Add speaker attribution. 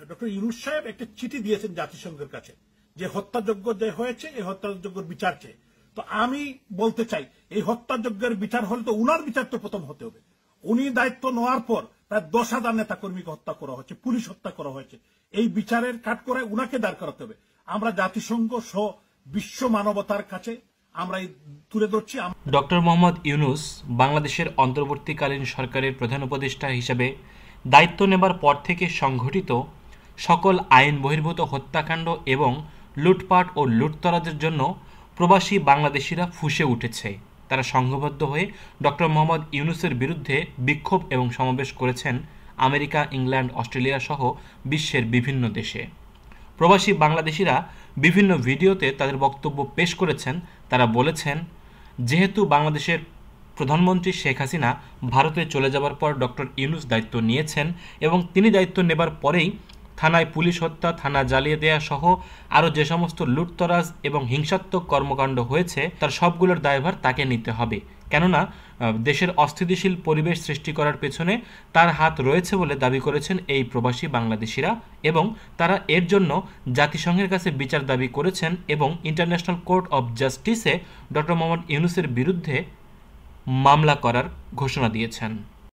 Speaker 1: Doctor Yunus সাহেব একটা চিঠি দিয়েছেন জাতিসংঘের কাছে যে হত্যাযজ্ঞ যে হয়েছে এই হত্যাযজ্ঞের বিচার চেয়ে। তো আমি বলতে চাই এই হত্যাযজ্ঞের বিচার হলে তো উনার বিচার তো প্রথম হতে হবে। উনি দায়িত্ব নেওয়ার পর প্রায় 10,000 নেতা কর্মীকে হত্যা করা হয়েছে, পুলিশ হত্যা করা হয়েছে। এই বিচারের কাঠগড়ায় উনাকে দাঁড় করাতে হবে। আমরা জাতিসংঘ সহ বিশ্ব মানবতার কাছে আমরা তুলে ধরছি।
Speaker 2: ডক্টর মোহাম্মদ ইউনূস বাংলাদেশের অন্তর্বর্তীকালীন সরকারের প্রধান উপদেষ্টা হিসেবে দায়িত্ব নেবার পর থেকে সংঘটিত সকল আইন বহির্ভূত হত্যাকাণ্ড এবং লুটপাট ও লুটতরাজের জন্য প্রবাসী বাংলাদেশিরা ফুঁসে উঠেছে। তারা সংঘবদ্ধ হয়ে ডক্টর মোহাম্মদ ইউনূসের বিরুদ্ধে বিক্ষোভ এবং সমাবেশ করেছেন আমেরিকা, ইংল্যান্ড, অস্ট্রেলিয়া সহ বিশ্বের বিভিন্ন দেশে। প্রবাসী বাংলাদেশিরা বিভিন্ন ভিডিওতে তাদের বক্তব্য পেশ করেছেন। তারা বলেছেন, যেহেতু বাংলাদেশের প্রধানমন্ত্রী শেখ হাসিনা ভারতে চলে যাবার পর ডক্টর ইউনূস দায়িত্ব নিয়েছেন এবং তিনি দায়িত্ব নেবার পরেই থানায় পুলিশ হত্যা, থানা জ্বালিয়ে দেয়া সহ আরও যে সমস্ত লুটতরাজ এবং হিংসাত্মক কর্মকাণ্ড হয়েছে তার সবগুলোর দায়ভার তাকে নিতে হবে। কেননা দেশের অস্থিতিশীল পরিবেশ সৃষ্টি করার পেছনে তার হাত রয়েছে বলে দাবি করেছেন এই প্রবাসী বাংলাদেশিরা এবং তারা এর জন্য জাতিসংঘের কাছে বিচার দাবি করেছেন এবং ইন্টারন্যাশনাল কোর্ট অব জাস্টিসে ডক্টর মোহাম্মদ ইউনূসের বিরুদ্ধে মামলা করার ঘোষণা দিয়েছেন।